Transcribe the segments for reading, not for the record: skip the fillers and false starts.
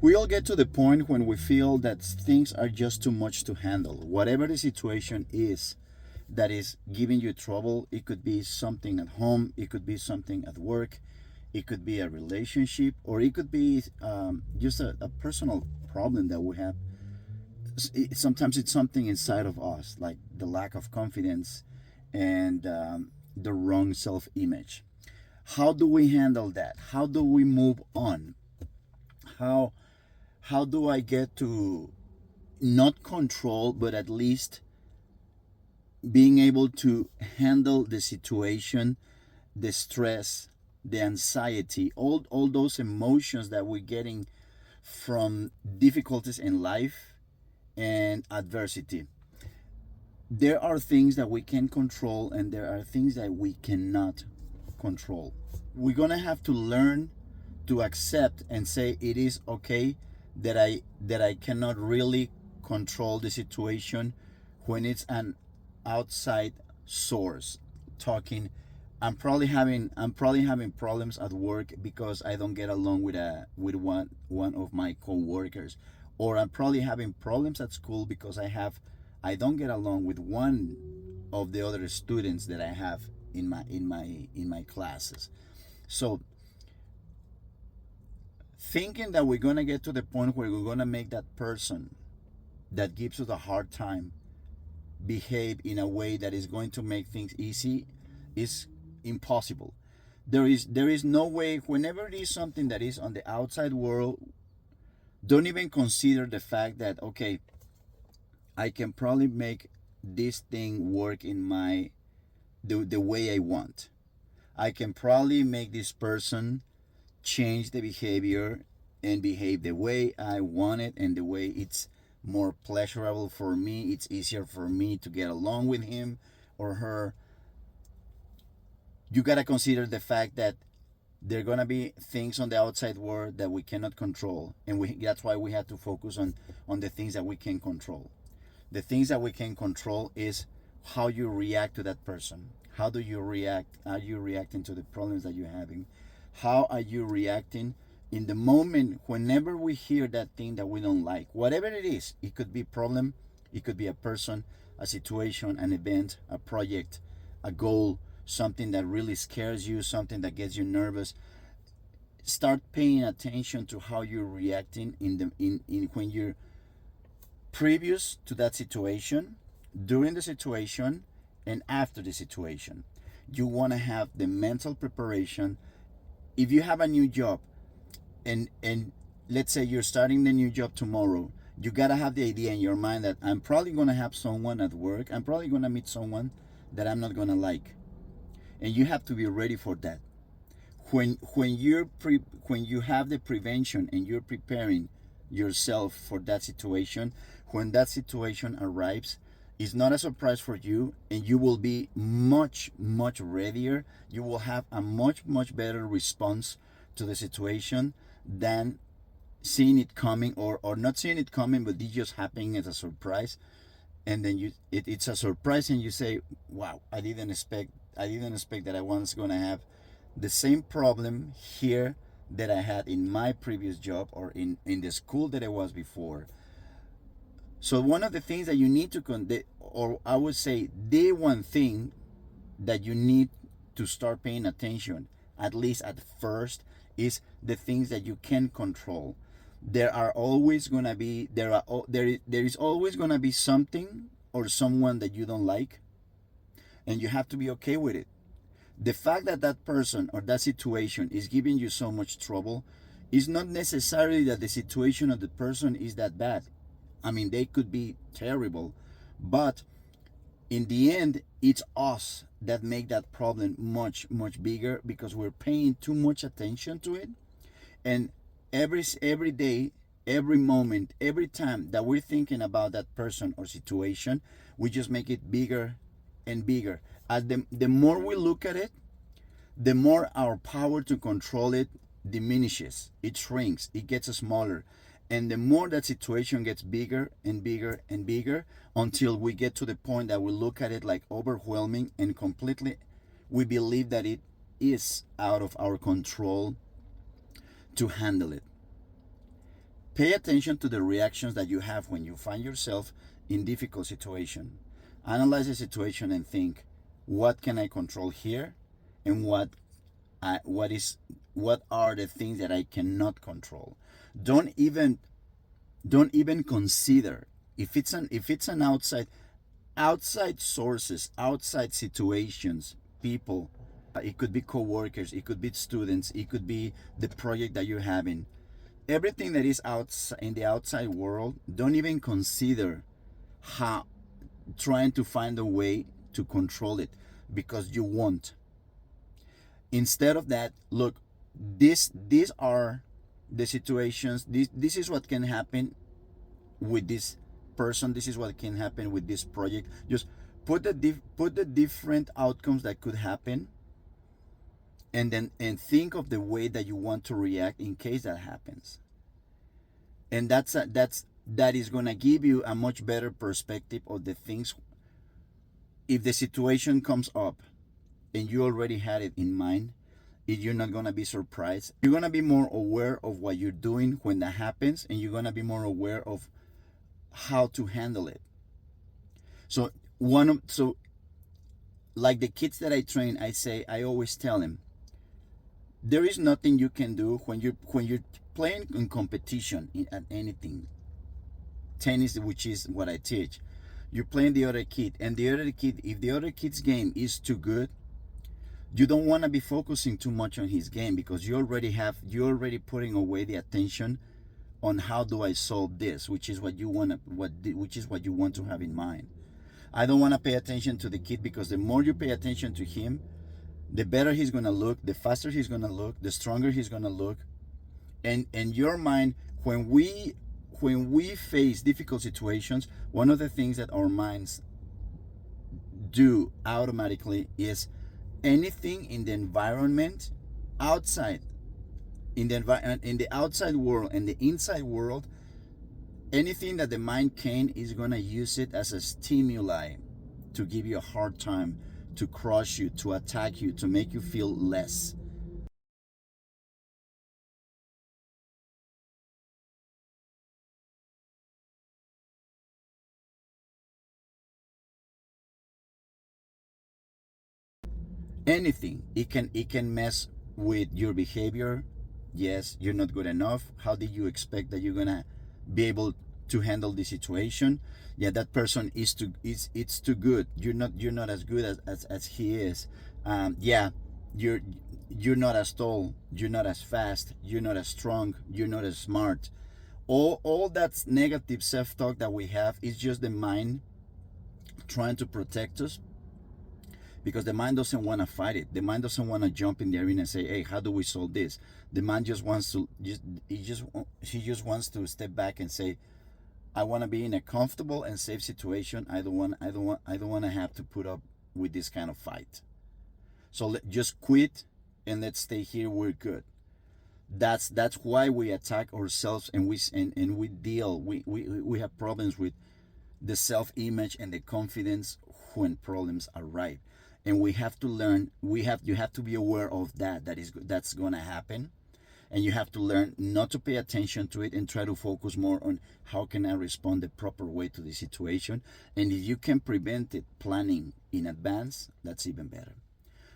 We all get to the point when we feel that things are just too much to handle. Whatever the situation is that is giving you trouble, it could be something at home, it could be something at work, it could be a relationship, or it could be just a personal problem that we have. Sometimes it's something inside of us, like the lack of confidence and the wrong self image. How do we handle that? How do we move on? How how do I get to not control, but at least being able to handle the situation, the stress, the anxiety, all those emotions that we're getting from difficulties in life and adversity. There are things that we can control and there are things that we cannot control. We're gonna have to learn to accept and say it is okay that I cannot really control the situation when it's an outside source talking. I'm probably having problems at work because I don't get along with one of my coworkers, or I'm probably having problems at school because I don't get along with one of the other students that I have in my classes. So thinking that we're gonna get to the point where we're gonna make that person that gives us a hard time behave in a way that is going to make things easy is impossible. There is no way. Whenever it is something that is on the outside world, don't even consider the fact that, okay, I can probably make this thing work in the way I want. I can probably make this person change the behavior and behave the way I want it and the way it's more pleasurable for me. It's easier for me to get along with him or her. You got to consider the fact that there are going to be things on the outside world that we cannot control, and that's why we have to focus on the things that we can control. The things that we can control is how you react to that person. How do you react? Are you reacting to the problems that you're having? How are you reacting in the moment whenever we hear that thing that we don't like? Whatever it is, it could be a problem, it could be a person, a situation, an event, a project, a goal, something that really scares you, something that gets you nervous. Start paying attention to how you're reacting in when you're previous to that situation, during the situation, and after the situation. You want to have the mental preparation. If you have a new job, and let's say you're starting the new job tomorrow, you gotta have the idea in your mind that I'm probably gonna have someone at work. I'm probably gonna meet someone that I'm not gonna like, and you have to be ready for that. When you have the prevention and you're preparing yourself for that situation, when that situation arrives, it's not a surprise for you, and you will be much readier. You will have a much better response to the situation than seeing it coming, or not seeing it coming, but it just happening as a surprise. And then it's a surprise and you say, wow, I didn't expect that I was going to have the same problem here that I had in my previous job, or in the school that I was before. So one of the things that you need to or I would say the one thing that you need to start paying attention, at least at first, is the things that you can control. There are always gonna be there is always gonna be something or someone that you don't like, and you have to be okay with it. The fact that that person or that situation is giving you so much trouble is not necessarily that the situation of the person is that bad. I mean, they could be terrible, but in the end, it's us that make that problem much bigger because we're paying too much attention to it. And every day, every moment, every time that we're thinking about that person or situation, we just make it bigger and bigger. As the more we look at it, the more our power to control it diminishes. It shrinks, it gets smaller. And the more that situation gets bigger and bigger and bigger, until we get to the point that we look at it like overwhelming and completely, we believe that it is out of our control to handle it. Pay attention to the reactions that you have when you find yourself in difficult situation. Analyze the situation and think, what can I control here, and what are the things that I cannot control. Don't even consider if it's an outside sources, outside situations, people. It could be co-workers, it could be students, it could be the project that you're having. Everything that is outside in the outside world, don't even consider how trying to find a way to control it, because you won't. Instead of that, look, these are the situations. This is what can happen with this person. This is what can happen with this project. Just put the different outcomes that could happen, and think of the way that you want to react in case that happens. And that is going to give you a much better perspective of the things. If the situation comes up and you already had it in mind, you're not going to be surprised. You're going to be more aware of what you're doing when that happens, and you're going to be more aware of how to handle it. So like the kids that I train, I always tell them, there is nothing you can do when you're playing in competition at anything. Tennis, which is what I teach, you're playing the other kid, and the other kid, if the other kid's game is too good, you don't want to be focusing too much on his game, because you're already putting away the attention on how do I solve this, which is what you want to have in mind. I don't want to pay attention to the kid, because the more you pay attention to him, the better he's going to look, the faster he's going to look, the stronger he's going to look. And your mind, when we face difficult situations, one of the things that our minds do automatically is anything in the environment outside, in the outside world and the inside world, anything that the mind can, is going to use it as a stimuli to give you a hard time, to crush you, to attack you, to make you feel less. Anything, it can mess with your behavior. Yes, you're not good enough. How did you expect that you're gonna be able to handle the situation? Yeah, that person is it's too good. You're not as good as he is. Yeah, you're not as tall, you're not as fast, you're not as strong, you're not as smart. All that negative self-talk that we have is just the mind trying to protect us, because the mind doesn't want to fight it. The mind doesn't want to jump in the arena and say, hey, how do we solve this? The mind just wants to he just wants to step back and say, I want to be in a comfortable and safe situation. I don't want to have to put up with this kind of fight. So just quit and let's stay here. We're good. That's why we attack ourselves, and we have problems with the self-image and the confidence when problems arrive. And we have to learn, you have to be aware of that's going to happen, and you have to learn not to pay attention to it and try to focus more on how can I respond the proper way to the situation. And if you can prevent it, planning in advance, that's even better.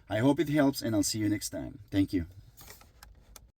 I hope it helps, and I'll see you next time. Thank you.